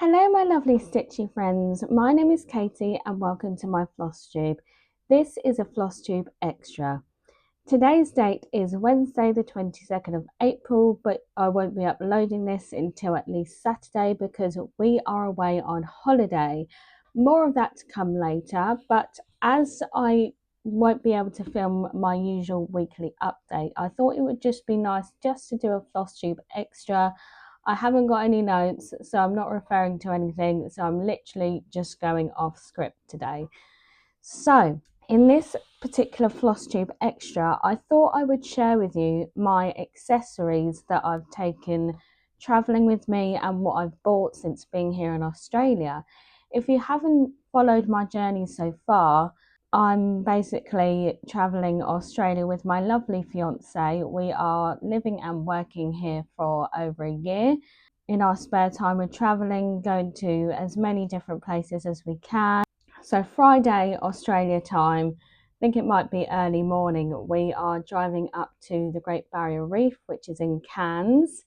Hello my lovely stitchy friends, my name is Katie and welcome to my Flosstube. This is a Flosstube extra. Today's date is Wednesday the 22nd of April, but I won't be uploading this until at least Saturday because we are away on holiday. More of that to come later, but as I won't be able to film my usual weekly update, I thought it would just be nice just to do a Flosstube extra. I haven't got any notes, so I'm not referring to anything, so I'm literally just going off script today. So in this particular Flosstube extra, I thought I would share with you my accessories that I've taken traveling with me and what I've bought since being here in Australia. If you haven't followed my journey so far, I'm basically traveling Australia with my lovely fiance. We are living and working here for over a year. In our spare time, we're traveling, going to as many different places as we can. So Friday, Australia time, I think it might be early morning, we are driving up to the Great Barrier Reef, which is in Cairns.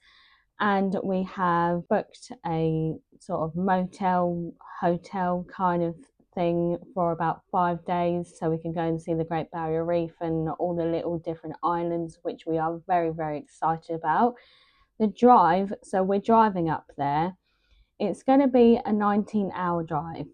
And we have booked a sort of motel, hotel kind of thing for about 5 days so we can go and see the Great Barrier Reef and all the little different islands, which we are very, very excited about. The drive, so we're driving up there, it's going to be a 19-hour drive.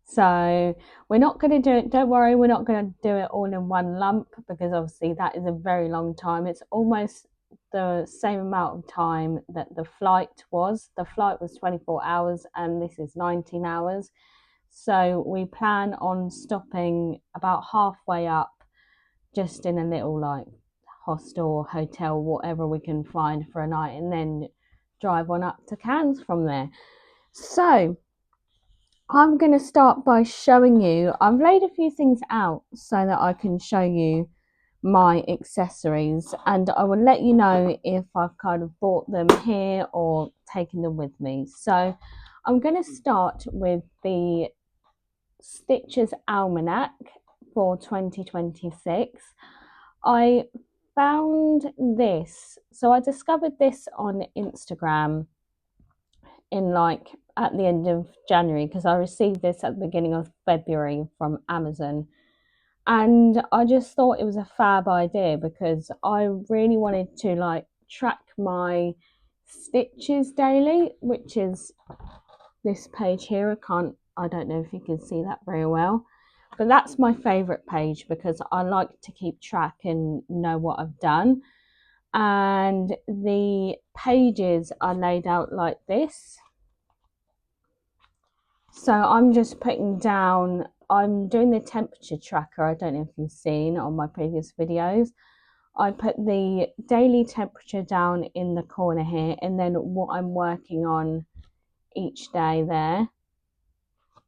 So we're not going to do it, don't worry, we're not going to do it all in one lump because obviously that is a very long time. It's almost the same amount of time that the flight was. The flight was 24 hours and this is 19 hours. So we plan on stopping about halfway up, just in a little like hostel or hotel, whatever we can find for a night, and then drive on up to Cairns from there. So I'm going to start by showing you, I've laid a few things out so that I can show you my accessories, and I will let you know if I've kind of bought them here or taken them with me. So I'm going to start with the Stitches Almanac for 2026. I found this, so I discovered this on Instagram in like at the end of January because I received this at the beginning of February from Amazon. And I just thought it was a fab idea because I really wanted to like track my stitches daily, which is this page here. I don't know if you can see that very well, but that's my favorite page because I like to keep track and know what I've done. And the pages are laid out like this. So I'm just putting down, I'm doing the temperature tracker. I don't know if you've seen on my previous videos. I put the daily temperature down in the corner here and then what I'm working on each day there.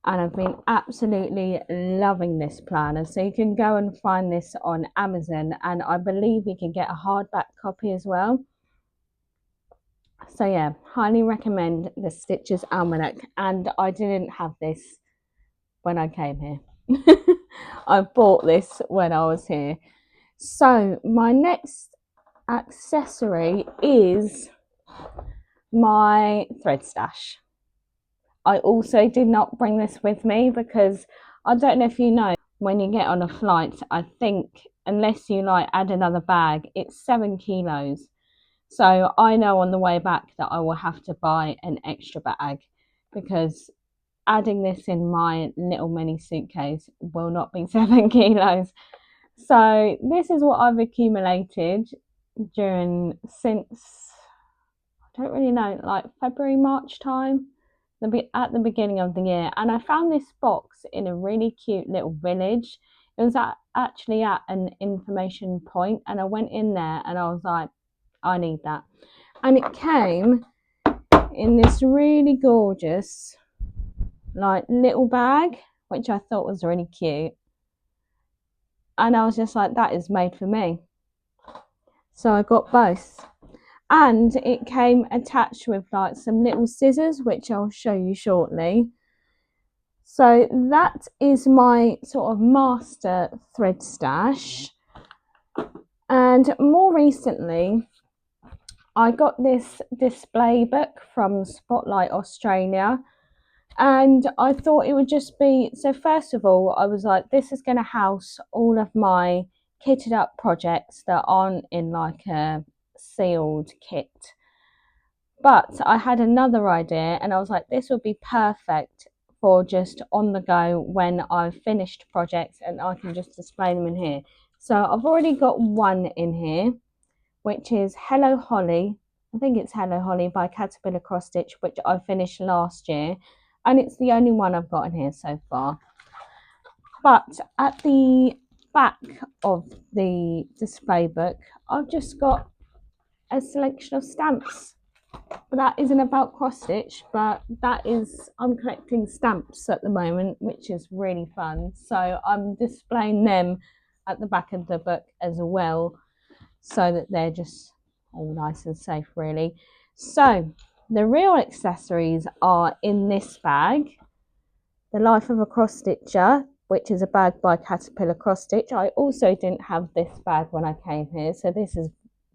And I've been absolutely loving this planner. So you can go and find this on Amazon, and I believe you can get a hardback copy as well. So yeah, highly recommend the Stitches Almanac, and I didn't have this when I came here. I bought this when I was here. So my next accessory is my thread stash. I also did not bring this with me because I don't know if you know, when you get on a flight, I think unless you like add another bag, it's 7 kilos. So I know on the way back that I will have to buy an extra bag because adding this in my little mini suitcase will not be 7 kilos. So this is what I've accumulated since, I don't really know, like February, March time, at the beginning of the year. And I found this box in a really cute little village. It was actually at an information point, and I went in there and I was like, I need that. And it came in this really gorgeous like little bag, which I thought was really cute. And I was just like, that is made for me. So I got both. And it came attached with like some little scissors, which I'll show you shortly. So that is my sort of master thread stash. And more recently, I got this display book from Spotlight Australia, and I thought it would just be, so first of all, I was like, this is going to house all of my kitted up projects that aren't in like a sealed kit. But I had another idea, and I was like, this would be perfect for just on the go when I've finished projects and I can just display them in here. So I've already got one in here, which is Hello Holly. I think it's Hello Holly by Caterpillar Cross Stitch, which I finished last year. And it's the only one I've got in here so far. But at the back of the display book, I've just got a selection of stamps. That isn't about cross stitch, but that is, I'm collecting stamps at the moment, which is really fun. So I'm displaying them at the back of the book as well, so that they're just all nice and safe, really. So the real accessories are in this bag. The Life of a Cross Stitcher, which is a bag by Caterpillar Cross Stitch. I also didn't have this bag when I came here, so this is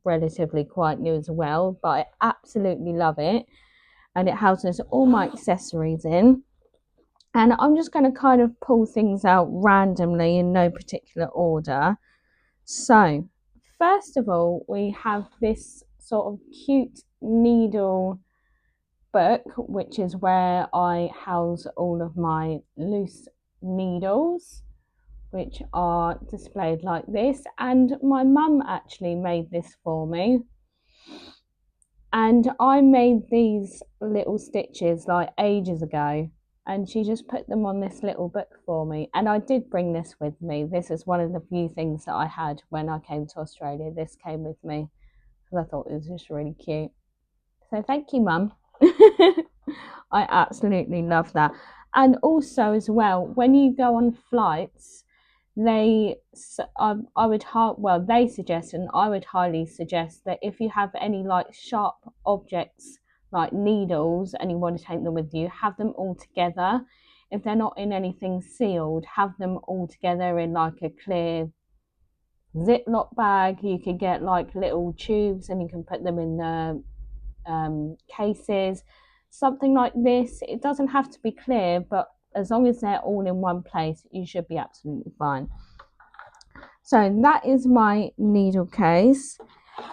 relatively quite new as well, but I absolutely love it, and it houses all my accessories in. And I'm just going to kind of pull things out randomly in no particular order. So first of all, we have this sort of cute needle book, which is where I house all of my loose needles, which are displayed like this. And my mum actually made this for me, and I made these little stitches like ages ago, and she just put them on this little book for me. And I did bring this with me. This is one of the few things that I had when I came to Australia. This came with me because I thought it was just really cute. So thank you, Mum. I absolutely love that. And also as well, when you go on flights, they suggest, and I would highly suggest, that if you have any like sharp objects like needles and you want to take them with you, have them all together. If they're not in anything sealed, have them all together in like a clear Ziploc bag. You can get like little tubes and you can put them in the cases, something like this. It doesn't have to be clear, but as long as they're all in one place, you should be absolutely fine. So that is my needle case.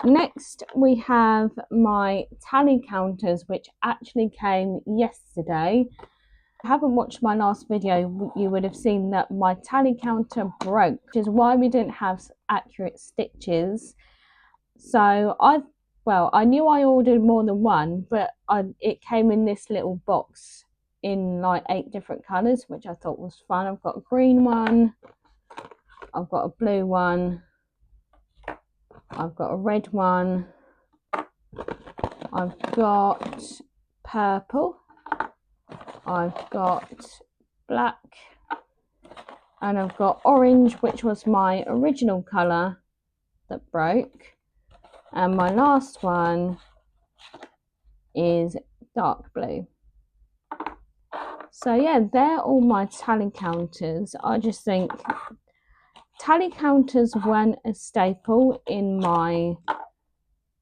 Next, we have my tally counters, which actually came yesterday. If you haven't watched my last video, you would have seen that my tally counter broke, which is why we didn't have accurate stitches. So I knew I ordered more than one, but it came in this little box in like 8 different colours, which I thought was fun. I've got a green one, I've got a blue one, I've got a red one, I've got purple, I've got black, and I've got orange, which was my original colour that broke. And my last one is dark blue. So yeah, they're all my tally counters. I just think tally counters weren't a staple in my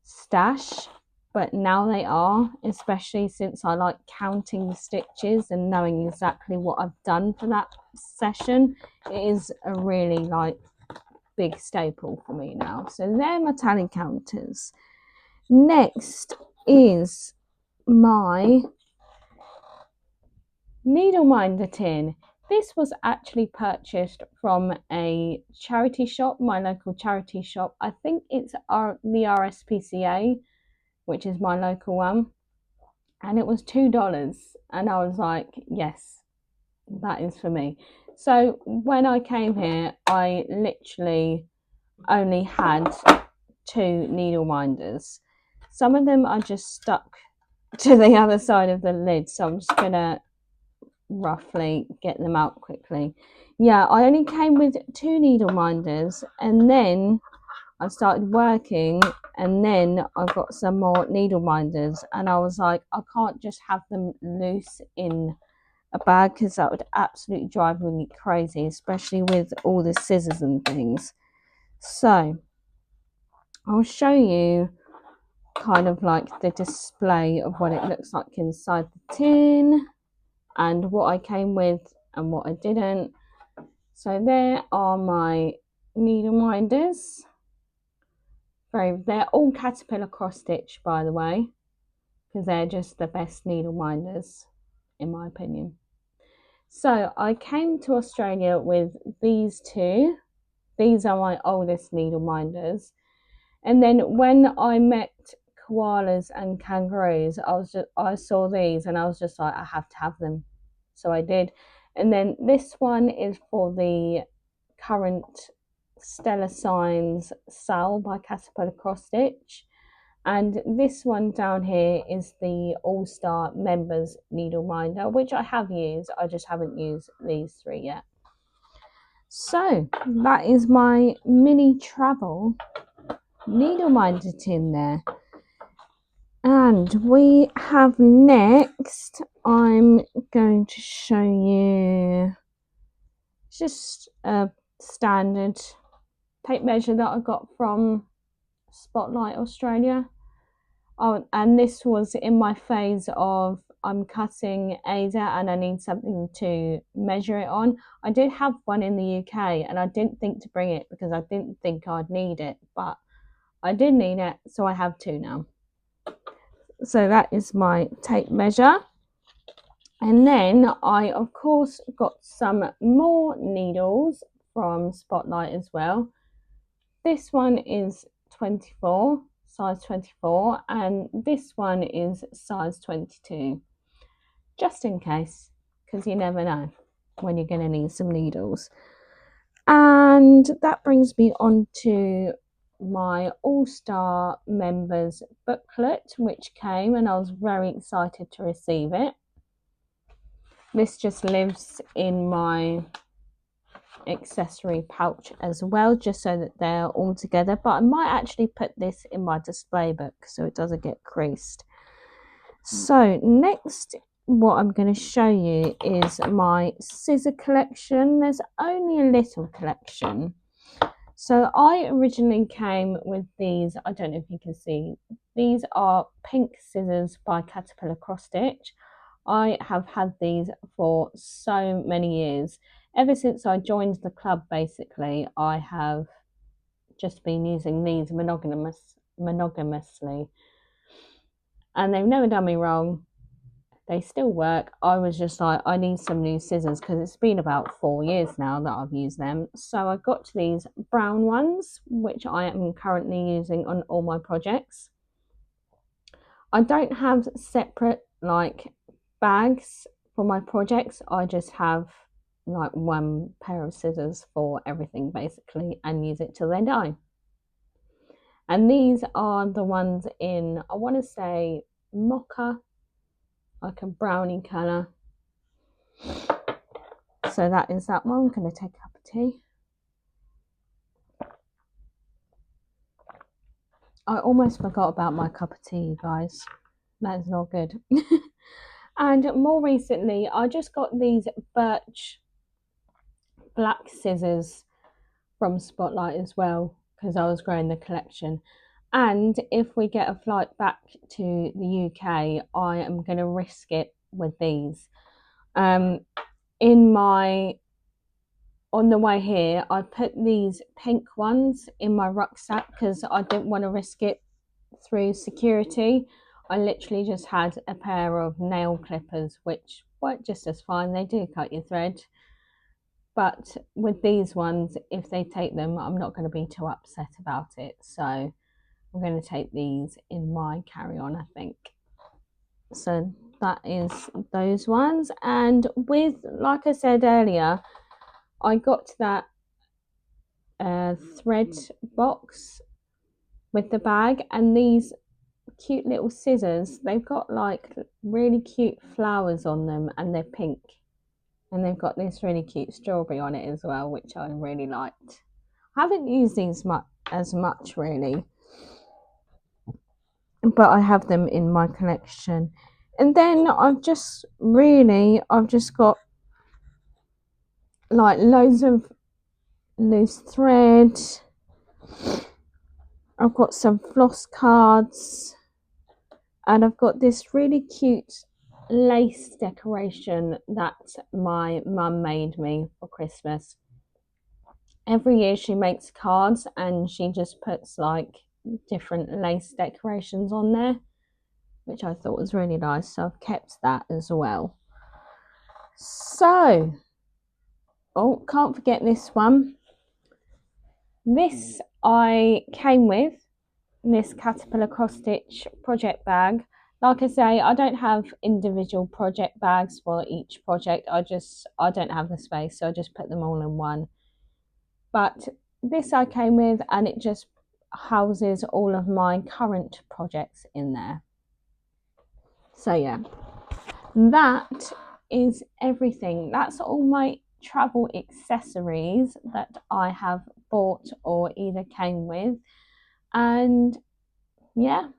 stash, but now they are, especially since I like counting the stitches and knowing exactly what I've done for that session. It is a really like big staple for me now. So they're my tally counters. Next is my needle minder tin. This was actually purchased from a charity shop, my local charity shop. I think it's the RSPCA, which is my local one, and it was $2, and I was like, yes, that is for me. So when I came here, I literally only had 2 needle minders. Some of them are just stuck to the other side of the lid, so I'm just gonna roughly get them out quickly. Yeah, I only came with 2 needle minders, and then I started working, and then I got some more needle minders, and I was like, I can't just have them loose in a bag because that would absolutely drive me crazy, especially with all the scissors and things. So I'll show you kind of like the display of what it looks like inside the tin and what I came with and what I didn't. So there are my needle minders. They're all Caterpillar cross stitch, by the way, because they're just the best needle minders in my opinion. So I came to Australia with these two. These are my oldest needle minders. And then when I met koalas and kangaroos, I saw these and I was just like, I have to have them. So I did. And then this one is for the current Stellar Signs Sal by Caterpillar Cross Stitch. And this one down here is the All-Star Members Needle Minder, which I have used. I just haven't used these three yet. So that is my mini travel needle minder tin there. And we have next, I'm going to show you just a standard tape measure that I got from Spotlight Australia. Oh, and this was in my phase of I'm cutting Ada and I need something to measure it on. I did have one in the UK and I didn't think to bring it because I didn't think I'd need it, but I did need it, so I have two now. So that is my tape measure. And then I, of course, got some more needles from Spotlight as well. This one is 24, size 24, and this one is size 22. Just in case, because you never know when you're going to need some needles. And that brings me on to my All-Star Members booklet, which came, and I was very excited to receive it. This just lives in my accessory pouch as well, just so that they're all together, but I might actually put this in my display book so it doesn't get creased. So next, what I'm going to show you is my scissor collection. There's only a little collection. So I originally came with these, I don't know if you can see, these are pink scissors by Caterpillar Cross Stitch. I have had these for so many years. Ever since I joined the club, basically, I have just been using these monogamously. And they've never done me wrong. They still work. I was just like, I need some new scissors because it's been about 4 years now that I've used them. So I got these brown ones, which I am currently using on all my projects. I don't have separate like bags for my projects. I just have like one pair of scissors for everything basically and use it till they die. And these are the ones in, I want to say mocha, like a brownie colour. So that is that one. I'm going to take a cup of tea. I almost forgot about my cup of tea, guys. That is not good. And more recently, I just got these birch black scissors from Spotlight as well, because I was growing the collection. And if we get a flight back to the UK, I am going to risk it with these. On the way here, I put these pink ones in my rucksack because I didn't want to risk it through security. I literally just had a pair of nail clippers, which work just as fine. They do cut your thread. But with these ones, if they take them, I'm not going to be too upset about it. So I'm going to take these in my carry-on, I think. So that is those ones. And with, like I said earlier, I got that thread box with the bag, and these cute little scissors, they've got like really cute flowers on them and they're pink. And they've got this really cute strawberry on it as well, which I really liked. I haven't used these as much really, but I have them in my collection. And then I've just got like loads of loose thread. I've got some floss cards. And I've got this really cute lace decoration that my mum made me for Christmas. Every year she makes cards and she just puts like different lace decorations on there, which I thought was really nice. So I've kept that as well. So, oh, can't forget this one. This I came with, this Caterpillar cross stitch project bag. Like I say, I don't have individual project bags for each project. I don't have the space, so I just put them all in one. But this I came with, and it just houses all of my current projects in there. So yeah, that is everything. That's all my travel accessories that I have bought or either came with. And yeah,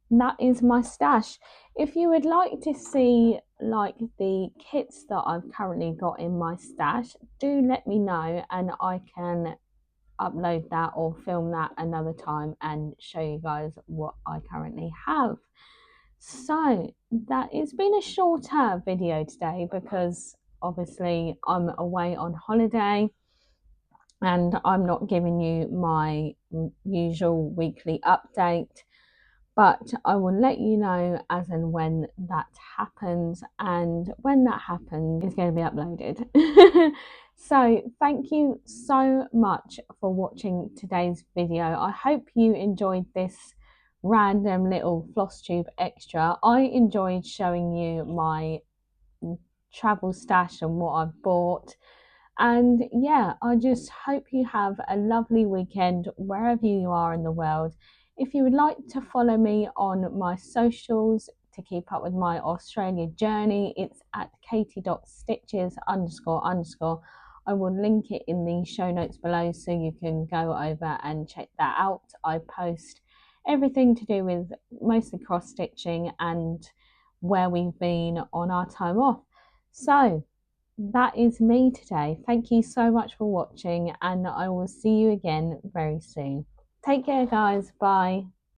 that is my stash. If you would like to see like the kits that I've currently got in my stash, do let me know and I can upload that or film that another time and show you guys what I currently have. So that it's been a shorter video today because obviously I'm away on holiday and I'm not giving you my usual weekly update, but I will let you know as and when that happens, and when that happens it's going to be uploaded. So thank you so much for watching today's video. I hope you enjoyed this random little Flosstube extra. I enjoyed showing you my travel stash and what I've bought. And yeah, I just hope you have a lovely weekend wherever you are in the world. If you would like to follow me on my socials to keep up with my Australia journey, it's at katie.stitches__. I will link it in the show notes below so you can go over and check that out. I post everything to do with mostly cross stitching and where we've been on our time off. So that is me today. Thank you so much for watching, and I will see you again very soon. Take care, guys. Bye.